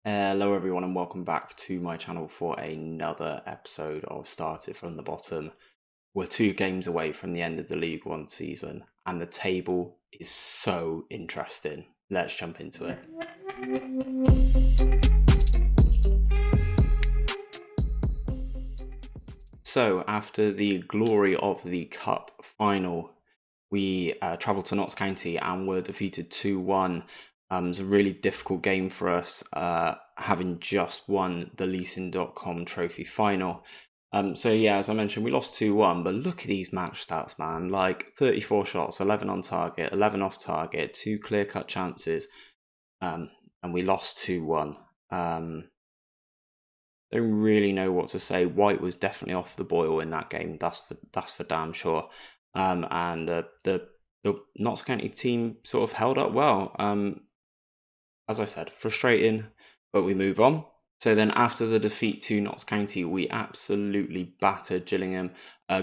Hello everyone and welcome back to my channel for another episode of Started from the Bottom. We're 2 games away from the end of the League One season and the table is so interesting. Let's jump into it. So after the glory of the Cup final, we travelled to Notts County and were defeated 2-1. It was a really difficult game for us, having just won the Leasing.com trophy final. So yeah, as I mentioned, we lost 2-1, but look at these match stats, man. Like 34 shots, 11 on target, 11 off target, 2 clear-cut chances, and we lost 2-1. Don't really know what to say. White was definitely off the boil in that game. That's for damn sure. And the Notts County team sort of held up well. As I said, frustrating, but we move on. So then after the defeat to Notts County, we absolutely battered Gillingham.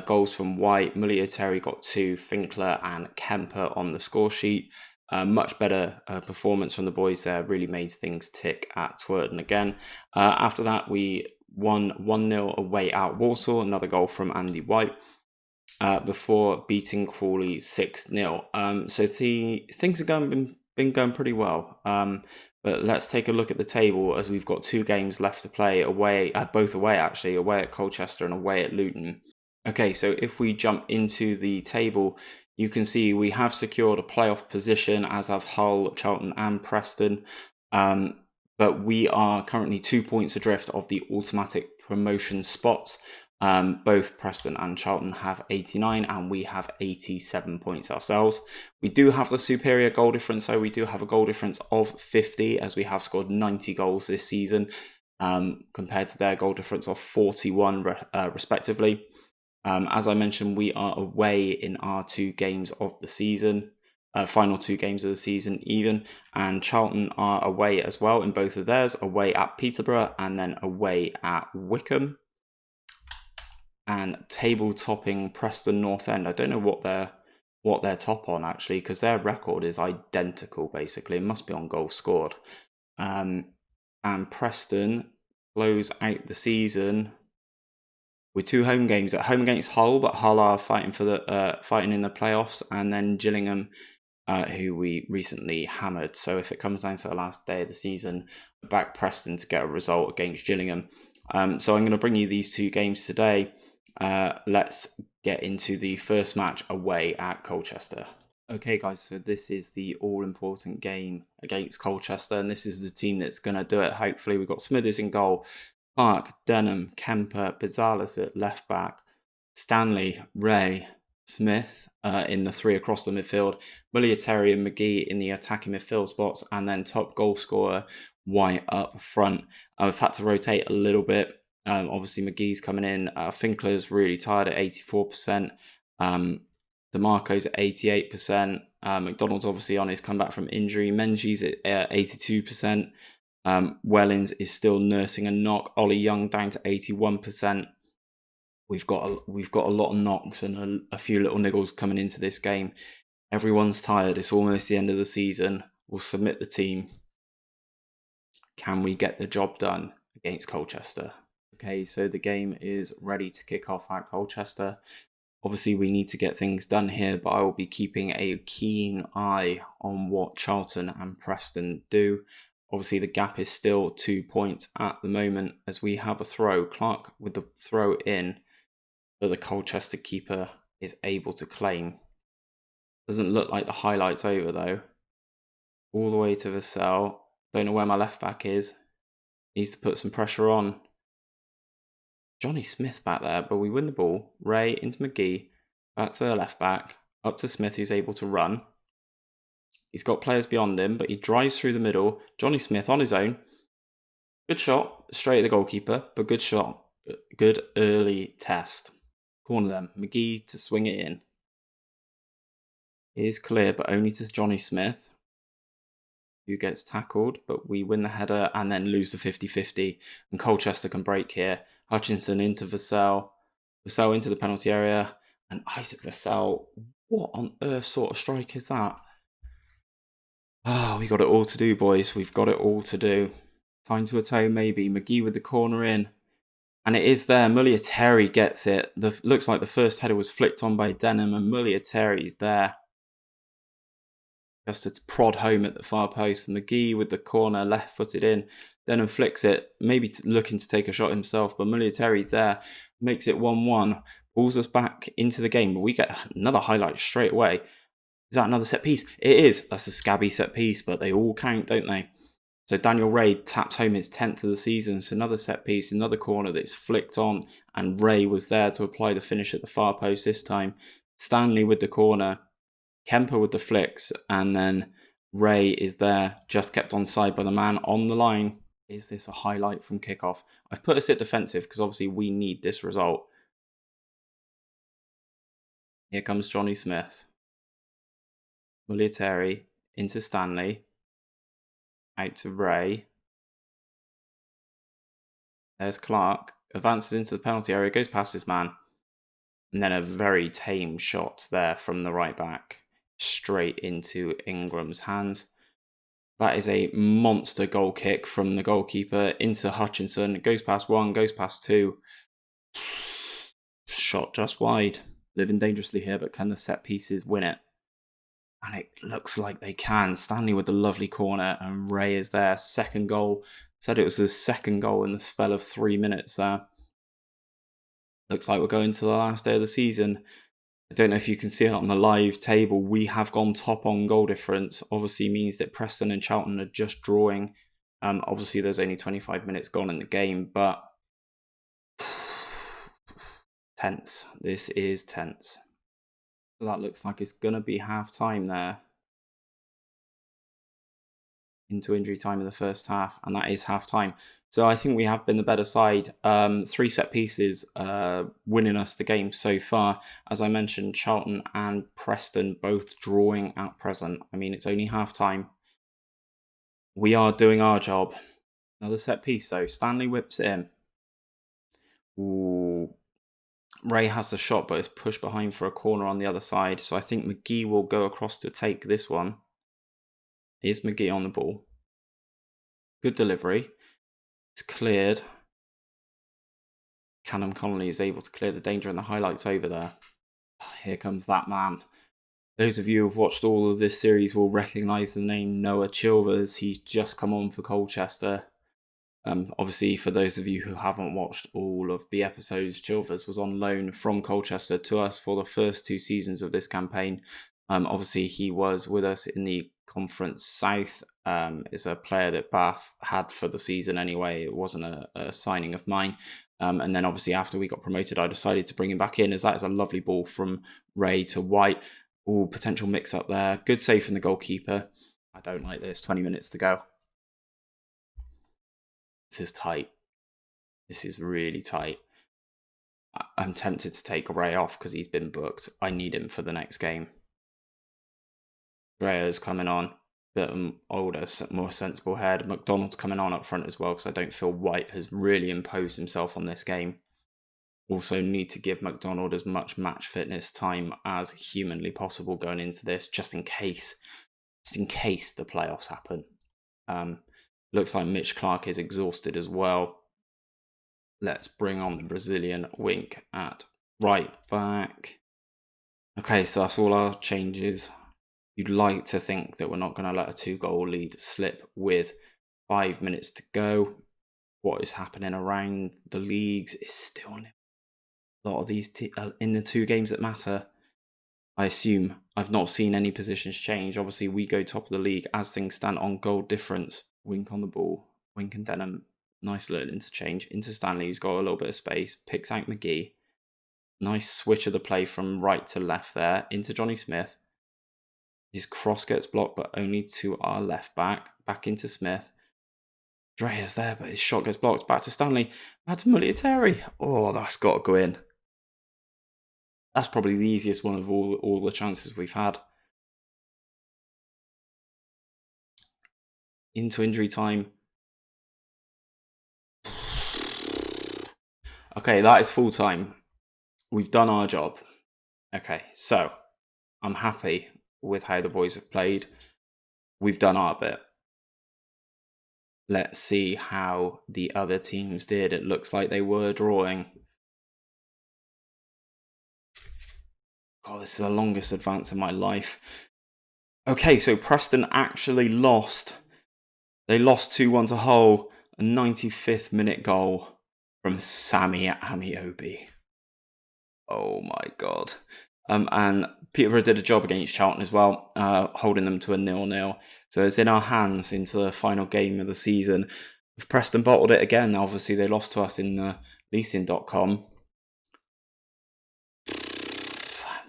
Goals from White, Terry got 2, Finkler and Kemper on the score sheet. Much better performance from the boys there, really made things tick at Twerton again. After that, we won 1-0 away at Walsall, another goal from Andy White, before beating Crawley 6-0. So things have been going pretty well. But let's take a look at the table as we've got 2 games left to play away, both away actually, away at Colchester and away at Luton. Okay, so if we jump into the table, you can see we have secured a playoff position, as have Hull, Charlton and Preston. But we are currently 2 points adrift of the automatic promotion spots. Both Preston and Charlton have 89 and we have 87 points ourselves. We do have the superior goal difference, so we do have a goal difference of 50 as we have scored 90 goals this season compared to their goal difference of 41 respectively. As I mentioned, we are away in our 2 games of the season, final 2 games of the season even, and Charlton are away as well in both of theirs, away at Peterborough and then away at Wickham. And table topping Preston North End. I don't know what they're top on actually, because their record is identical basically. It must be on goals scored. And Preston close out the season with 2 home games. At home against Hull, but Hull are fighting for the fighting in the playoffs, and then Gillingham, who we recently hammered. So if it comes down to the last day of the season, back Preston to get a result against Gillingham. So I'm going to bring you these 2 games today. Let's get into the first match away at Colchester. Okay guys, so this is the all-important game against Colchester, and this is the team that's going to do it. Hopefully we've got Smithers in goal, Clark, Denham, Kemper, Pizzalis at left back, Stanley, Ray, Smith in the 3 across the midfield, Terry and McGee in the attacking midfield spots, and then top goal scorer White up front. I've had to rotate a little bit. Obviously McGee's coming in. Finkler's really tired at 84%. DeMarco's at 88%. McDonald's obviously on his comeback from injury. Menzies at 82%. Wellings is still nursing a knock. Ollie Young down to 81%. We've got a lot of knocks and a few little niggles coming into this game. Everyone's tired. It's almost the end of the season. We'll submit the team. Can we get the job done against Colchester? Okay, so the game is ready to kick off at Colchester. Obviously, we need to get things done here, but I will be keeping a keen eye on what Charlton and Preston do. Obviously, the gap is still 2 points at the moment as we have a throw. Clark with the throw in, but the Colchester keeper is able to claim. Doesn't look like the highlight's over though. All the way to Vassell. Don't know where my left back is. Needs to put some pressure on. Johnny Smith back there, but we win the ball. Ray into McGee, back to the left back, up to Smith, who's able to run. He's got players beyond him, but he drives through the middle. Johnny Smith on his own. Good shot, straight at the goalkeeper, but good shot. Good early test. Corner them. McGee to swing it in. It is clear, but only to Johnny Smith, who gets tackled, but we win the header and then lose the 50-50. And Colchester can break here. Hutchinson into Vassell. Vassell into the penalty area. And Isaac Vassell, what on earth sort of strike is that? Oh, we got it all to do, boys. We've got it all to do. Time to a toe, maybe. McGee with the corner in. And it is there. Terry gets it. Looks like the first header was flicked on by Denham, and Terry's there. Just to prod home at the far post. McGee with the corner, left-footed in. Denham flicks it, maybe looking to take a shot himself, but Terry's there. Makes it 1-1. Pulls us back into the game, but we get another highlight straight away. Is that another set piece? It is. That's a scabby set piece, but they all count, don't they? So Daniel Ray taps home his 10th of the season. It's another set piece, another corner that's flicked on, and Ray was there to apply the finish at the far post this time. Stanley with the corner, Kemper with the flicks, and then Ray is there, just kept onside by the man on the line. Is this a highlight from kickoff? I've put us at defensive because obviously we need this result. Here comes Johnny Smith. Terry into Stanley. Out to Ray. There's Clark. Advances into the penalty area. Goes past his man. And then a very tame shot there from the right back. Straight into Ingram's hands. That is a monster goal kick from the goalkeeper into Hutchinson. It goes past one, goes past two. Shot just wide. Living dangerously here, but can the set pieces win it? And it looks like they can. Stanley with the lovely corner, and Ray is there. Second goal. Said it was his second goal in the spell of 3 minutes there. Looks like we're going to the last day of the season. I don't know if you can see it on the live table. We have gone top on goal difference. Obviously means that Preston and Charlton are just drawing. Obviously there's only 25 minutes gone in the game, but tense. This is tense. So that looks like it's going to be half time there. Into injury time in the first half, and that is half time. So I think we have been the better side. 3 set pieces winning us the game so far. As I mentioned, Charlton and Preston both drawing at present. I mean, it's only half time. We are doing our job. Another set piece though. Stanley whips it in. Ooh. Ray has the shot, but it's pushed behind for a corner on the other side. So I think McGee will go across to take this one. Here's McGee on the ball. Good delivery. It's cleared. Callum Connolly is able to clear the danger, and the highlights over there. Here comes that man. Those of you who have watched all of this series will recognise the name Noah Chilvers. He's just come on for Colchester. Obviously, for those of you who haven't watched all of the episodes, Chilvers was on loan from Colchester to us for the first 2 seasons of this campaign. Obviously, he was with us in the Conference South. Is a player that Bath had for the season anyway. It wasn't a signing of mine. And then obviously after we got promoted, I decided to bring him back in, as that is a lovely ball from Ray to White. All potential mix up there. Good save from the goalkeeper. I don't like this. 20 minutes to go. This is tight. This is really tight. I'm tempted to take Ray off because he's been booked. I need him for the next game. Drea's coming on. Bit older, more sensible head. McDonald's coming on up front as well, because I don't feel White has really imposed himself on this game. Also need to give McDonald as much match fitness time as humanly possible going into this, just in case the playoffs happen. Looks like Mitch Clark is exhausted as well. Let's bring on the Brazilian Wink at right back. Okay, so that's all our changes. You'd like to think that we're not going to let a 2-goal lead slip with 5 minutes to go. What is happening around the leagues is still a lot of these in the 2 games that matter. I assume I've not seen any positions change. Obviously, we go top of the league as things stand on goal difference. Wink on the ball. Wink and Denham. Nice little interchange. Into Stanley, who's got a little bit of space. Picks out McGee. Nice switch of the play from right to left there. Into Johnny Smith. His cross gets blocked, but only to our left back. Back into Smith. Drea's there, but his shot gets blocked. Back to Stanley. Back to Terry. Oh, that's got to go in. That's probably the easiest one of all the chances we've had. Into injury time. Okay, that is full time. We've done our job. Okay, so I'm happy with how the boys have played. We've done our bit. let's see how the other teams did. It looks like they were drawing. God, this is the longest advance of my life. Okay, so Preston actually lost. They lost 2-1 to Hull. A 95th minute goal from Sammy Amiobi. Oh my God. And Peterborough did a job against Charlton as well, holding them to a 0-0. So it's in our hands into the final game of the season. If Preston bottled it again, obviously they lost to us in leasing.com.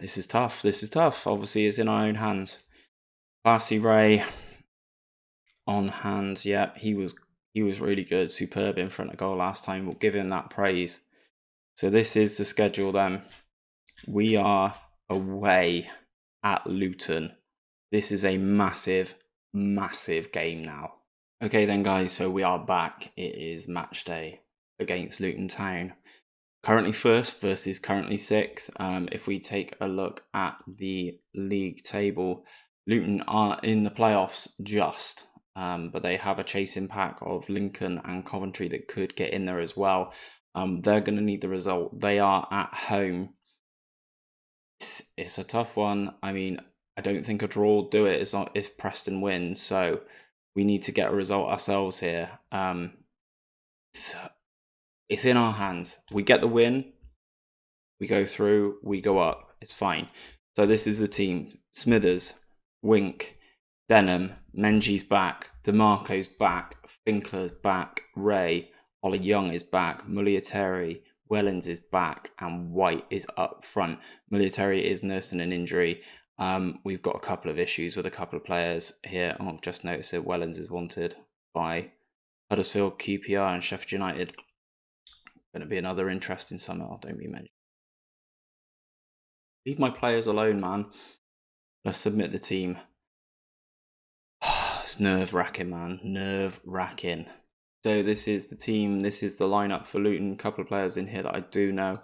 This is tough. This is tough. Obviously, it's in our own hands. Classy Ray on hand. Yeah, he was really good. Superb in front of goal last time. We'll give him that praise. So this is the schedule then. We are away at Luton. This is a massive, massive game now. Okay then guys, so we are back. It is match day against Luton Town. Currently first versus currently sixth. If we take a look at the league table, Luton are in the playoffs just, but they have a chasing pack of Lincoln and Coventry that could get in there as well. They're going to need the result. They are at home. It's a tough one. I mean, I don't think a draw will do it. It's not if Preston wins, so we need to get a result ourselves here. It's in our hands. We get the win, we go through, we go up. It's fine. So this is the team. Smithers, Wink, Denham, Menji's back, DeMarco's back, Finkler's back, Ray, Ollie Young is back, Muliateri, Wellens is back, and White is up front. Muliateri is nursing an injury. We've got a couple of issues with a couple of players here. Oh, I've just noticed that Wellens is wanted by Huddersfield, QPR, and Sheffield United. Going to be another interesting summer. Don't be mentioned. Leave my players alone, man. Let's submit the team. It's nerve-wracking, man. Nerve-wracking. So this is the team. This is the lineup for Luton. A couple of players in here that I do know.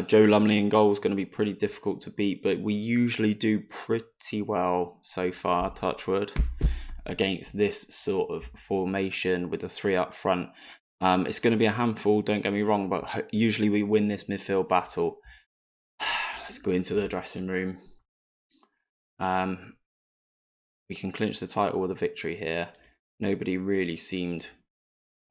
Joe Lumley in goal is going to be pretty difficult to beat, but we usually do pretty well so far, touch wood, against this sort of formation with the three up front. It's going to be a handful, don't get me wrong, but usually we win this midfield battle. Let's go into the dressing room. We can clinch the title with a victory here. Nobody really seemed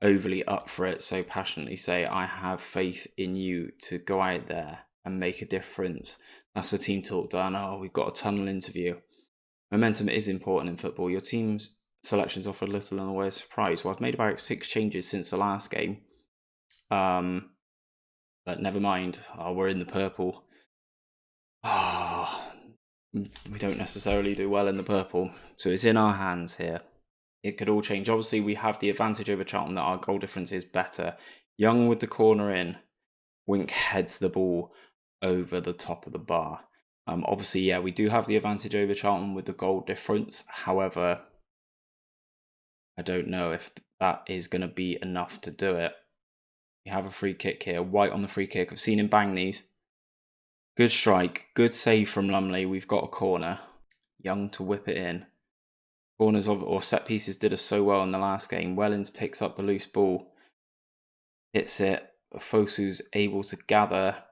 overly up for it, so passionately say, I have faith in you to go out there and make a difference. That's the team talk done. Oh, we've got a tunnel interview. Momentum is important in football. Your team's selections offered little in the way of surprise. Well, I've made about 6 changes since the last game. But never mind. Oh, we're in the purple. We don't necessarily do well in the purple. So it's in our hands here. It could all change. Obviously, we have the advantage over Charlton that our goal difference is better. Young with the corner in. Wink heads the ball over the top of the bar. Obviously, yeah, we do have the advantage over Charlton with the goal difference. However, I don't know if that is going to be enough to do it. We have a free kick here. White on the free kick. I've seen him bang these. Good strike. Good save from Lumley. We've got a corner. Young to whip it in. Corners or set pieces did us so well in the last game. Wellens picks up the loose ball. Hits it. Fosu's able to gather.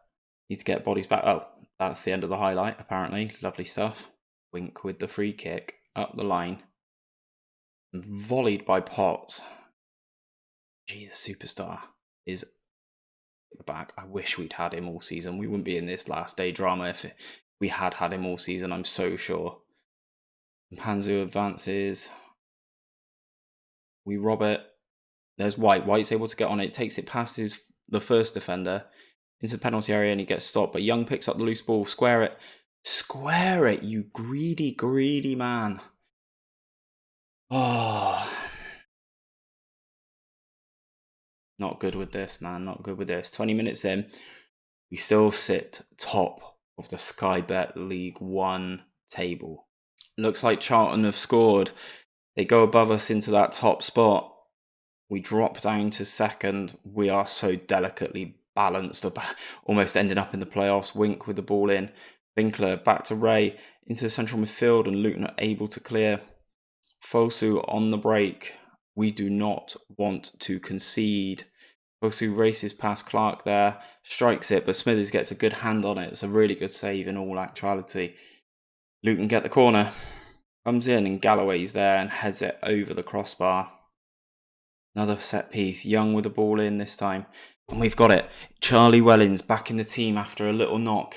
Needs to get bodies back. Oh, that's the end of the highlight, apparently. Lovely stuff. Wink with the free kick. Up the line. Volleyed by Potts. Gee, the superstar is at the back. I wish we'd had him all season. We wouldn't be in this last day drama if we had him all season, I'm so sure. Panzu advances. We rob it. There's White. White's able to get on it. Takes it past the first defender into the penalty area and he gets stopped. But Young picks up the loose ball. Square it. Square it, you greedy, greedy man. Oh. Not good with this, man. Not good with this. 20 minutes in. We still sit top of the SkyBet League One table. Looks like Charlton have scored. They go above us into that top spot. We drop down to second. We are so delicately balanced, almost ending up in the playoffs. Wink with the ball in. Finkler back to Ray into the central midfield and Luton are able to clear. Fosu on the break. We do not want to concede. Bosu races past Clark there, strikes it, but Smithers gets a good hand on it. It's a really good save in all actuality. Luton get the corner. Comes in and Galloway's there and heads it over the crossbar. Another set piece. Young with the ball in this time. And we've got it. Charlie Wellens back in the team after a little knock.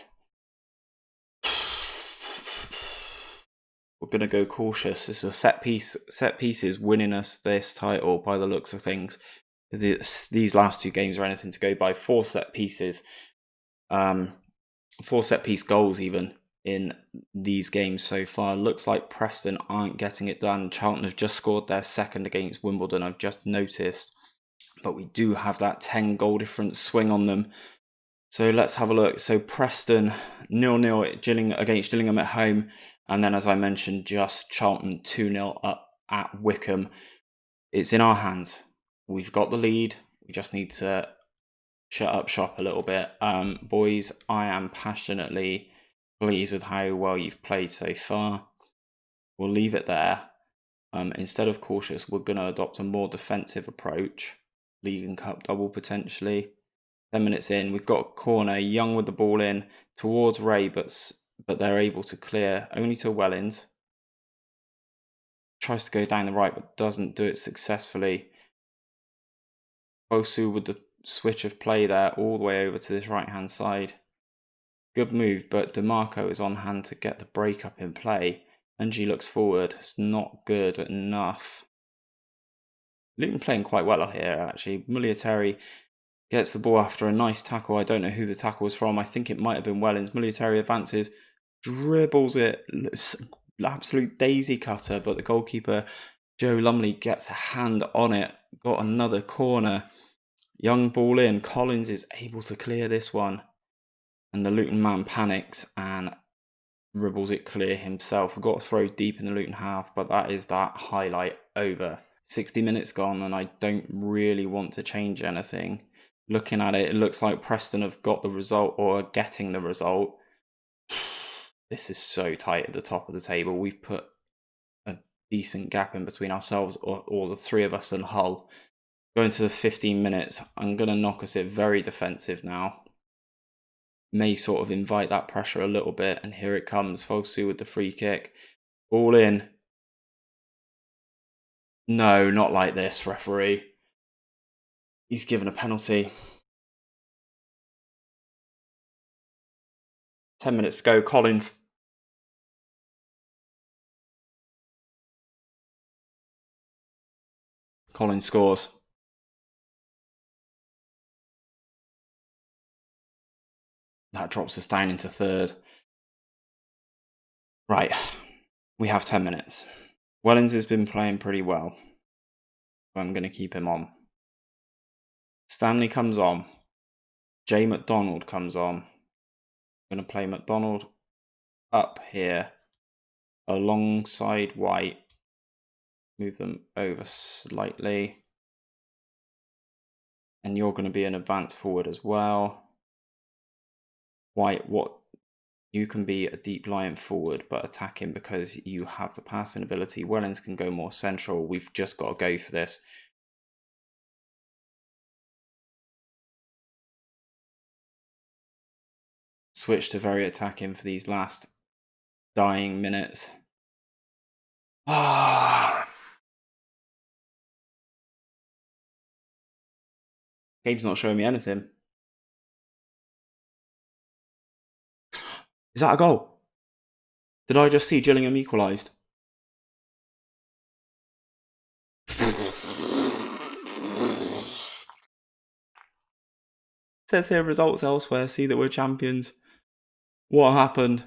We're going to go cautious. This is a set piece. Set pieces winning us this title by the looks of things. These last two games are anything to go by. 4 set pieces. 4 set piece goals even in these games so far. Looks like Preston aren't getting it done. Charlton have just scored their second against Wimbledon, I've just noticed. But we do have that 10 goal difference swing on them. So let's have a look. So Preston 0-0 against Gillingham at home. And then, as I mentioned, just Charlton 2-0 up at Wickham. It's in our hands. We've got the lead. We just need to shut up shop a little bit. Boys, I am passionately pleased with how well you've played so far. We'll leave it there. Instead of cautious, we're going to adopt a more defensive approach. League and Cup double potentially. 10 minutes in, we've got a corner. Young with the ball in towards Ray, but they're able to clear only to Wellens. Tries to go down the right, but doesn't do it successfully. Bosu with the switch of play there all the way over to this right-hand side. Good move, but DeMarco is on hand to get the break up in play. Ng looks forward. It's not good enough. Luton playing quite well here, actually. Muliateri gets the ball after a nice tackle. I don't know who the tackle was from. I think it might have been Wellens. Muliateri advances, dribbles it. Absolute daisy cutter, but the goalkeeper, Joe Lumley, gets a hand on it. Got another corner. Young ball in. Collins is able to clear this one. And the Luton man panics and dribbles it clear himself. We've got to throw deep in the Luton half, but that is that highlight over. 60 minutes gone, and I don't really want to change anything. Looking at it, it looks like Preston have got the result or are getting the result. This is so tight at the top of the table. We've put a decent gap in between ourselves or the three of us and Hull. Going to the 15 minutes, I'm going to knock us it very defensive now. May sort of invite that pressure a little bit, and here it comes. Fosu with the free kick. Ball in. No, not like this, referee. He's given a penalty. 10 minutes to go. Collins. Collins scores. That drops us down into third. Right. We have 10 minutes. Wellens has been playing pretty well. So I'm going to keep him on. Stanley comes on. Jay McDonald comes on. I'm going to play McDonald up here alongside White. Move them over slightly. And you're going to be an advance forward as well. White, you can be a deep lying forward, but attacking because you have the passing ability. Wellens can go more central. We've just got to go for this. Switch to very attacking for these last dying minutes. Game's not showing me anything. Is that a goal? Did I just see Gillingham equalised? Says here results elsewhere. See that we're champions. What happened?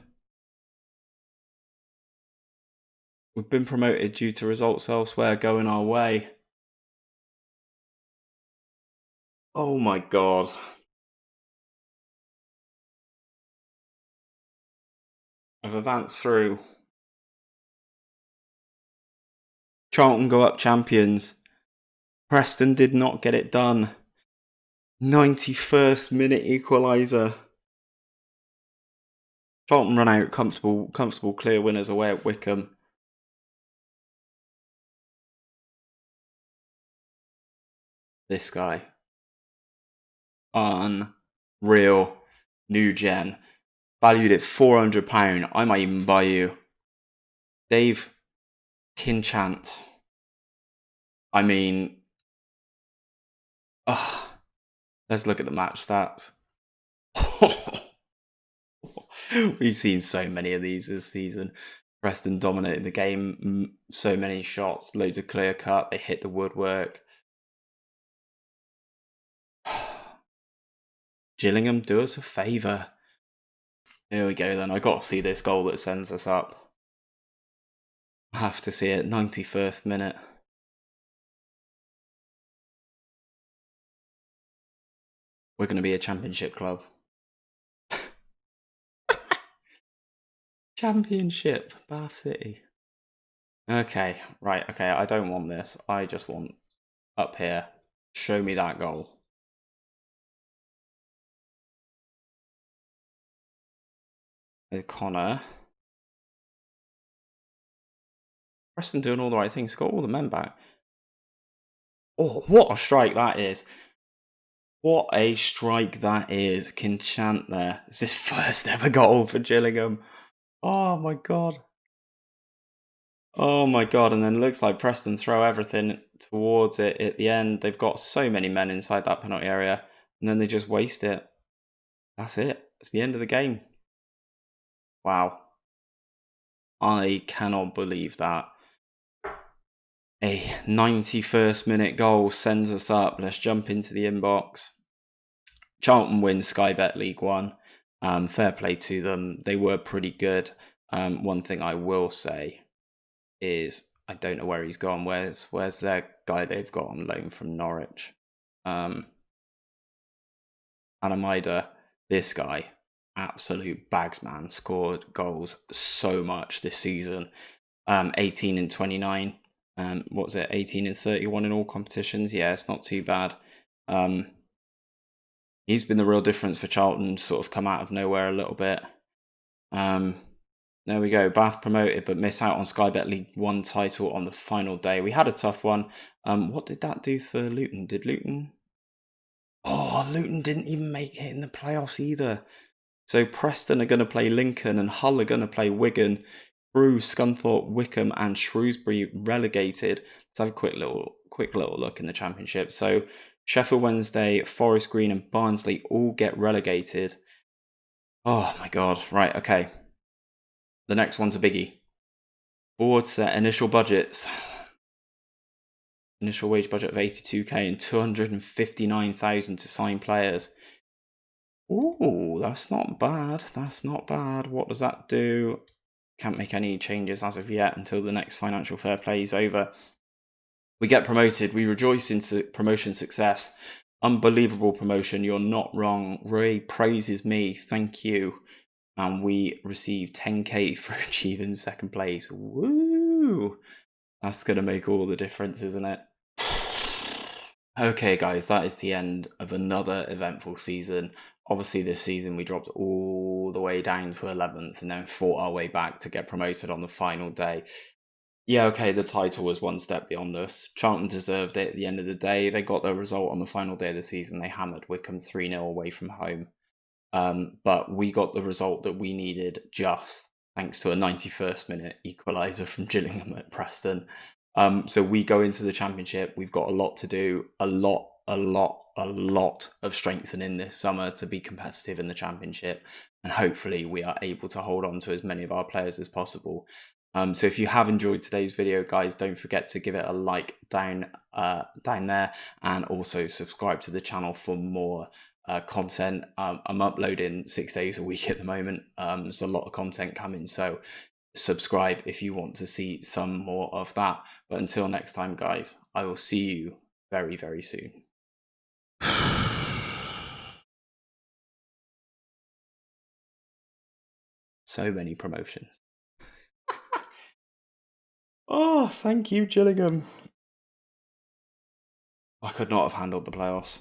We've been promoted due to results elsewhere going our way. Oh my god. I've advanced through. Charlton go up champions. Preston did not get it done. 91st minute equaliser. Charlton run out comfortable clear winners away at Wickham. This guy. Unreal. New gen. Valued at £400. I might even buy you. Dave Kinchant. I mean, let's look at the match stats. We've seen so many of these this season. Preston dominated the game, so many shots, loads of clear cut, they hit the woodwork. Gillingham, do us a favour. Here we go then, I got to see this goal that sends us up. I have to see it, 91st minute. We're going to be a championship club. Championship, Bath City. Okay, right, okay, I don't want this. I just want up here. Show me that goal. O'Connor. Preston doing all the right things. Got all the men back. Oh, what a strike that is. What a strike that is. Kinchant there. It's his first ever goal for Gillingham. Oh my god. Oh my god. And then it looks like Preston throw everything towards it at the end. They've got so many men inside that penalty area. And then they just waste it. That's it. It's the end of the game. Wow. I cannot believe that. A 91st minute goal sends us up. Let's jump into the inbox. Charlton wins SkyBet League One. Fair play to them. They were pretty good. One thing I will say is I don't know where he's gone. Where's their guy they've got on loan from Norwich? Almeida, this guy, absolute bagsman, scored goals so much this season. 18 and 29. What was it? 18 and 31 in all competitions. Yeah, it's not too bad. He's been the real difference for Charlton, sort of come out of nowhere a little bit. There we go. Bath promoted, but miss out on SkyBet League One title on the final day. We had a tough one. What did that do for Luton? Did Luton... Oh, Luton didn't even make it in the playoffs either. So Preston are going to play Lincoln and Hull are going to play Wigan. Crewe, Scunthorpe, Wickham and Shrewsbury relegated. Let's have a quick little look in the Championship. So Sheffield Wednesday, Forest Green and Barnsley all get relegated. Oh my god. Right, okay. The next one's a biggie. Board set initial budgets. Initial wage budget of 82k and 259,000 to sign players. Ooh, that's not bad. That's not bad. What does that do? Can't make any changes as of yet until the next financial fair play is over. We get promoted. We rejoice in promotion success. Unbelievable promotion. You're not wrong. Ray praises me. Thank you. And we receive 10k for achieving second place. Woo! That's going to make all the difference, isn't it? Okay, guys, that is the end of another eventful season. Obviously, this season we dropped all the way down to 11th and then fought our way back to get promoted on the final day. Yeah, okay, the title was one step beyond us. Charlton deserved it at the end of the day. They got their result on the final day of the season. They hammered Wickham 3-0 away from home. But we got the result that we needed just thanks to a 91st minute equaliser from Gillingham at Preston. So we go into the Championship. We've got a lot to do, a lot of strengthening this summer to be competitive in the Championship. And hopefully we are able to hold on to as many of our players as possible. So if you have enjoyed today's video, guys, don't forget to give it a like down there and also subscribe to the channel for more content. I'm uploading 6 days a week at the moment. There's a lot of content coming, so subscribe if you want to see some more of that. But until next time, guys, I will see you very, very soon. So many promotions. Oh, thank you, Gillingham. I could not have handled the playoffs.